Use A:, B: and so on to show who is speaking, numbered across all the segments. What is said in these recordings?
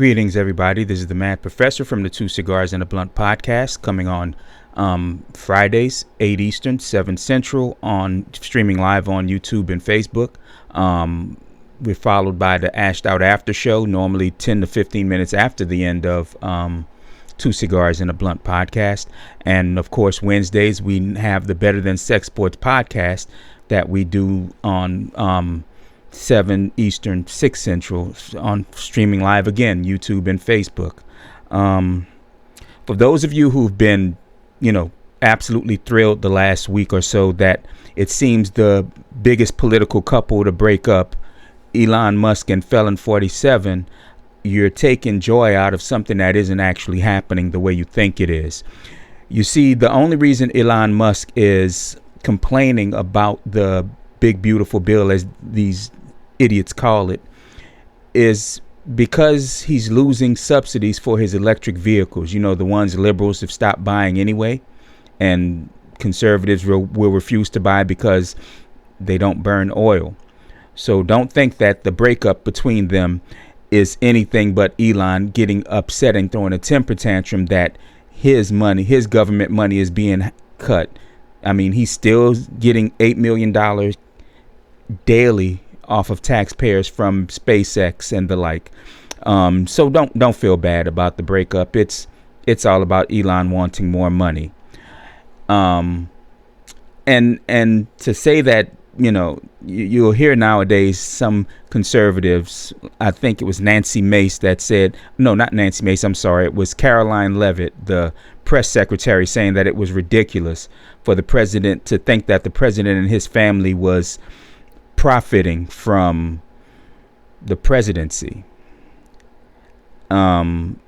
A: Greetings, everybody. This is the Mad Professor from the Two Cigars and a Blunt podcast, coming on Fridays, 8 Eastern, 7 Central, on streaming live on YouTube and Facebook. We're followed by the Ashed Out After Show, normally 10 to 15 minutes after the end of Two Cigars and a Blunt podcast. And, of course, Wednesdays, we have the Better Than Sex Sports podcast that we do on 7 Eastern, 6 Central, on streaming live again, YouTube and Facebook. For those of you who've been, absolutely thrilled the last week or so that it seems the biggest political couple to break up, Elon Musk and Felon 47, you're taking joy out of something that isn't actually happening the way you think it is. You see, the only reason Elon Musk is complaining about the big, beautiful bill, as these idiots call it, is because he's losing subsidies for his electric vehicles. The ones liberals have stopped buying anyway, and conservatives will refuse to buy because they don't burn oil. So don't think that the breakup between them is anything but Elon getting upset and throwing a temper tantrum that his money, his government money, is being cut. I mean, he's still getting $8 million daily off of taxpayers from SpaceX and the like. So don't feel bad about the breakup. It's all about Elon wanting more money. And to say that, you'll hear nowadays some conservatives, I think it was Nancy Mace that said, no, not Nancy Mace, I'm sorry, it was Caroline Leavitt, the press secretary, saying that it was ridiculous for the president to think that the president and his family was profiting from the presidency. And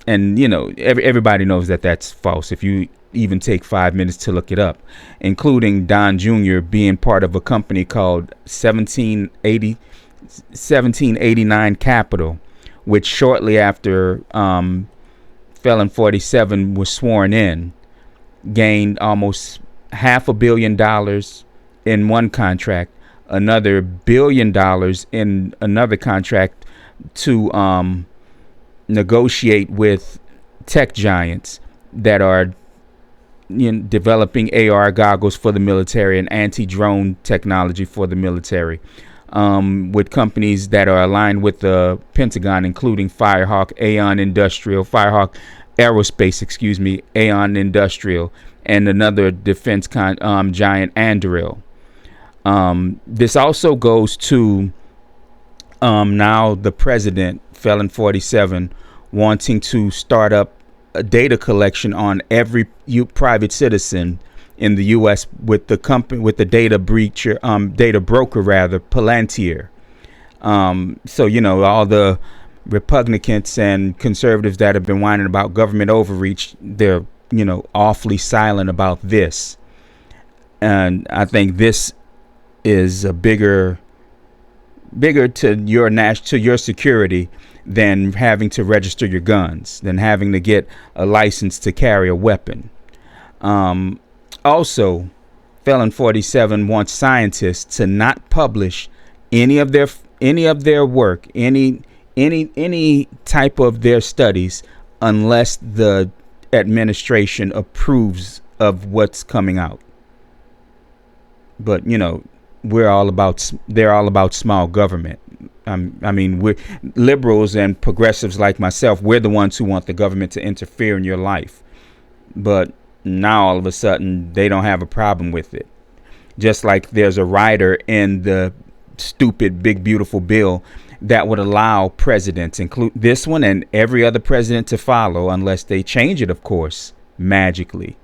A: everybody knows that that's false if you even take 5 minutes to look it up, including Don Jr. being part of a company called 1789 Capital, which shortly after Felon 47 was sworn in, gained almost $500 million in one contract, another $1 billion in another contract to negotiate with tech giants that are developing AR goggles for the military and anti-drone technology for the military, with companies that are aligned with the Pentagon, including Firehawk Aerospace, Aon Industrial, and another defense giant, Anduril. This also goes to now the president, Felon 47, wanting to start up a data collection on every private citizen in the U.S. with the data broker, Palantir. So all the Republicans and conservatives that have been whining about government overreach, they're awfully silent about this. And I think this is a bigger to your security than having to register your guns, than having to get a license to carry a weapon. Also, Felon 47 wants scientists to not publish any of their work, any type of their studies, unless the administration approves of what's coming out. But they're all about small government. We're liberals and progressives like myself. We're the ones who want the government to interfere in your life. But now all of a sudden they don't have a problem with it. Just like there's a rider in the stupid big beautiful bill that would allow presidents, include this one and every other president, to follow, unless they change it, of course, magically,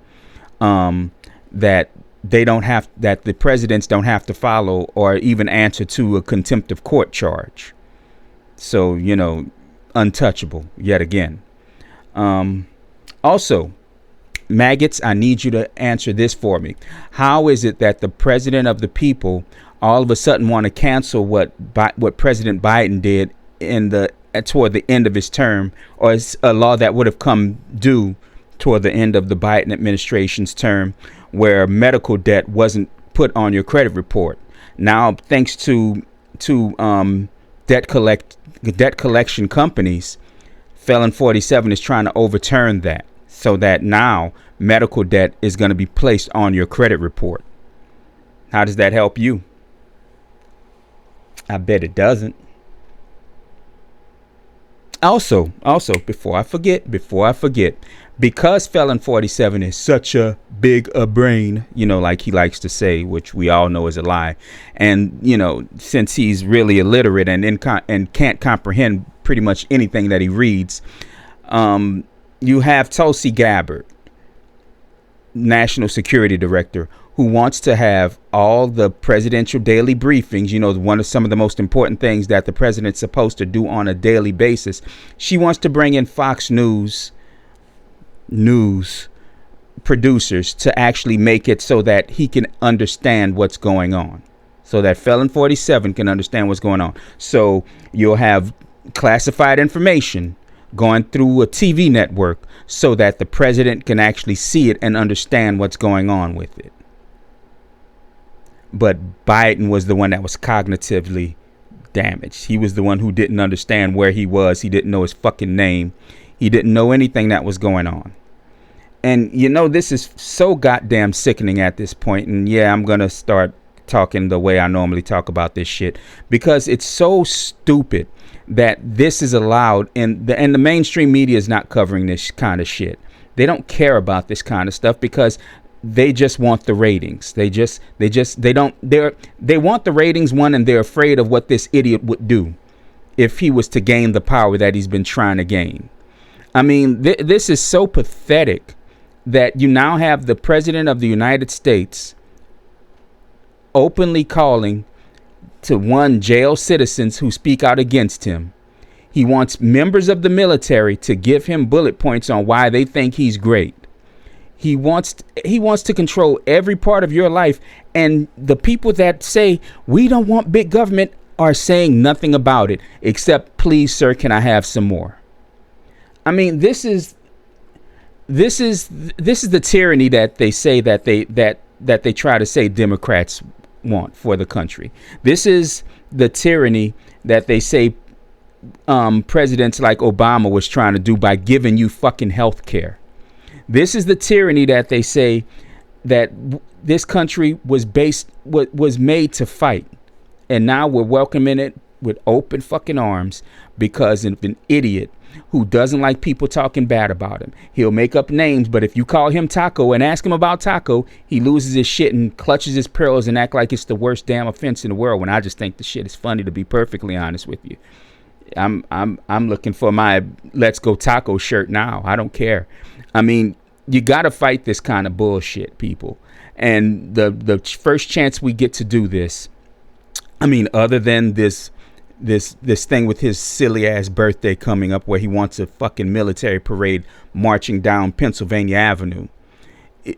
A: that the presidents don't have to follow or even answer to a contempt of court charge. So, untouchable yet again. Also, maggots, I need you to answer this for me. How is it that the president of the people all of a sudden want to cancel what President Biden did toward the end of his term, or is a law that would have come due toward the end of the Biden administration's term, where medical debt wasn't put on your credit report? Now, thanks to debt collection companies, Felon 47 is trying to overturn that so that now medical debt is going to be placed on your credit report. How does that help you? I bet it doesn't. Also, before I forget, because Felon 47 is such a big a brain, like he likes to say, which we all know is a lie. And, since he's really illiterate and can't comprehend pretty much anything that he reads, you have Tulsi Gabbard, National Security Director, who wants to have all the presidential daily briefings, some of the most important things that the president's supposed to do on a daily basis. She wants to bring in Fox News producers to actually make it so that he can understand what's going on, so that Felon 47 can understand what's going on. So you'll have classified information going through a TV network so that the president can actually see it and understand what's going on with it. But Biden was the one that was cognitively damaged. He was the one who didn't understand where he was. He didn't know his fucking name. He didn't know anything that was going on. And, this is so goddamn sickening at this point. And yeah, I'm going to start talking the way I normally talk about this shit, because it's so stupid that this is allowed, and the mainstream media is not covering this kind of shit. They don't care about this kind of stuff because they just want the ratings. They want the ratings, one, and they're afraid of what this idiot would do if he was to gain the power that he's been trying to gain. I mean, this is so pathetic that you now have the president of the United States openly calling to jail citizens who speak out against him. He wants members of the military to give him bullet points on why they think he's great. He wants to control every part of your life. And the people that say we don't want big government are saying nothing about it except, please, sir, can I have some more? I mean, this is the tyranny that they say that they try to say Democrats want for the country. This is the tyranny that they say presidents like Obama was trying to do by giving you fucking health care. This is the tyranny that they say that this country was made to fight. And now we're welcoming it with open fucking arms because of an idiot who doesn't like people talking bad about him. He'll make up names, but if you call him Taco and ask him about Taco, he loses his shit and clutches his pearls and act like it's the worst damn offense in the world, when I just think the shit is funny, to be perfectly honest with you. I'm looking for my Let's Go Taco shirt now. I don't care. I mean, you got to fight this kind of bullshit, people. And the first chance we get to do this, I mean, other than this thing with his silly ass birthday coming up where he wants a fucking military parade marching down Pennsylvania Avenue.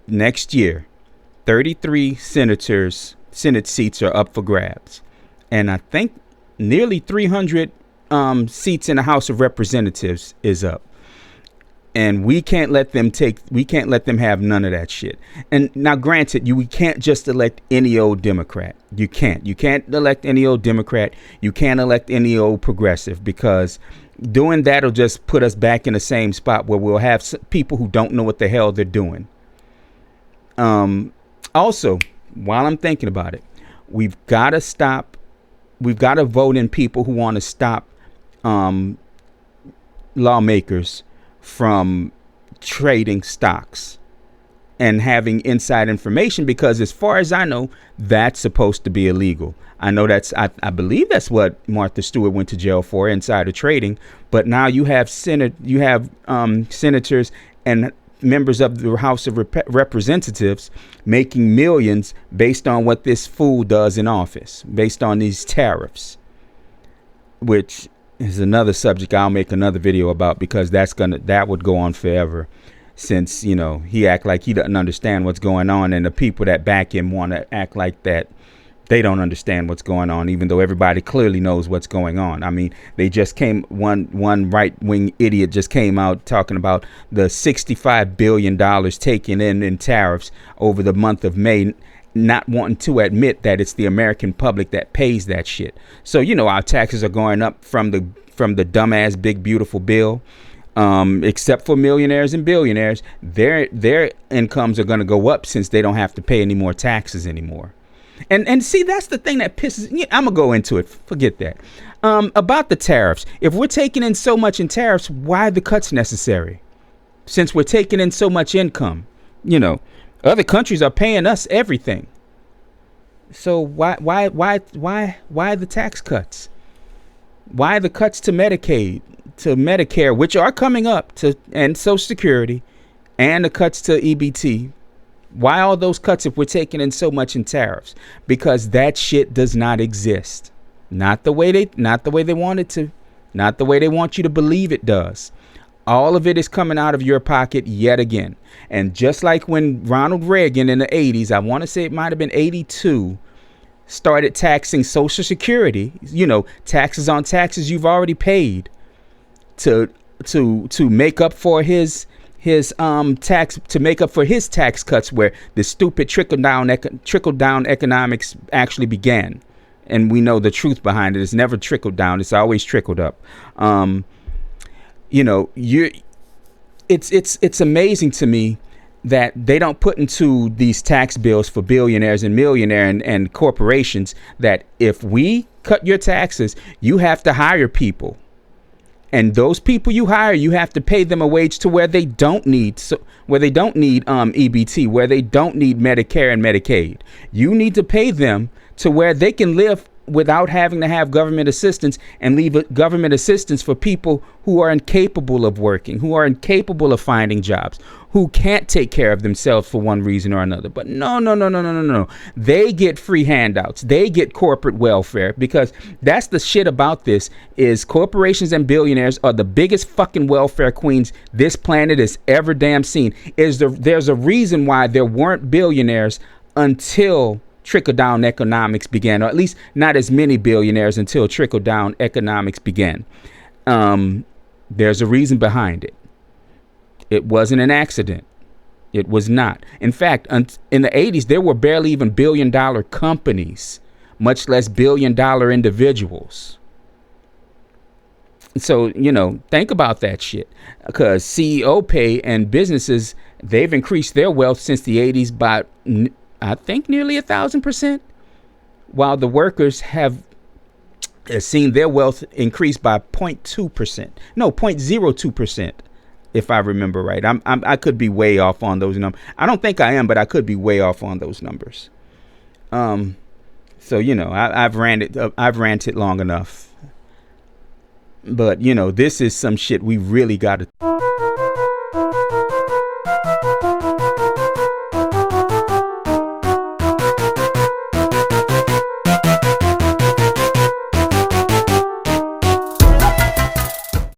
A: Next year, 33 Senate seats are up for grabs. And I think nearly 300 seats in the House of Representatives is up. And we can't let them have none of that shit. And now, granted, we can't just elect any old Democrat. You can't elect any old Democrat. You can't elect any old progressive, because doing that will just put us back in the same spot where we'll have people who don't know what the hell they're doing. Also, while I'm thinking about it, we've got to vote in people who want to stop lawmakers from trading stocks and having inside information, because as far as I know, that's supposed to be illegal. I know I believe that's what Martha Stewart went to jail for, insider trading. But now you have senators and members of the House of Representatives making millions based on what this fool does in office, based on these tariffs, which is another subject I'll make another video about, because that would go on forever, since he act like he doesn't understand what's going on, and the people that back him want to act like that they don't understand what's going on, even though everybody clearly knows what's going on. I mean, they just one right-wing idiot just came out talking about the $65 billion taken in tariffs over the month of May, not wanting to admit that it's the American public that pays that shit. So, our taxes are going up from the dumbass big beautiful bill. Except for millionaires and billionaires, their incomes are going to go up since they don't have to pay any more taxes anymore. And see, that's the thing that pisses. I'm gonna go into it. Forget that. About the tariffs. If we're taking in so much in tariffs, why are the cuts necessary? Since we're taking in so much income, other countries are paying us everything. So why the tax cuts? Why the cuts to Medicaid, to Medicare, which are coming up, and Social Security, and the cuts to EBT? Why all those cuts if we're taking in so much in tariffs? Because that shit does not exist. Not the way they want it to. Not the way they want you to believe it does. All of it is coming out of your pocket yet again. And just like when Ronald Reagan in the 80s, I want to say it might have been 82, started taxing Social Security, taxes on taxes you've already paid, to make up for his tax, to make up for his tax cuts, where the stupid trickle down economics actually began. And we know the truth behind it. It's never trickled down. It's always trickled up. It's amazing to me that they don't put into these tax bills for billionaires and millionaires and corporations that if we cut your taxes, you have to hire people. And those people you hire, you have to pay them a wage to where they don't need EBT, where they don't need Medicare and Medicaid. You need to pay them to where they can live without having to have government assistance, and leave government assistance for people who are incapable of working, who are incapable of finding jobs, who can't take care of themselves for one reason or another. But no. They get free handouts. They get corporate welfare, because that's the shit about this, is corporations and billionaires are the biggest fucking welfare queens this planet has ever damn seen. There's a reason why there weren't billionaires until trickle-down economics began, or at least not as many billionaires until trickle-down economics began. There's a reason behind it. It wasn't an accident. It was not. In fact, in the 80s, there were barely even billion-dollar companies, much less billion-dollar individuals. So, think about that shit, because CEO pay and businesses, they've increased their wealth since the 80s by, I think, nearly 1,000%, while the workers have seen their wealth increase by 0.02%, if I remember right. I could be way off on those numbers. I don't think I am, but I could be way off on those numbers. So I've ranted long enough. But this is some shit we really got to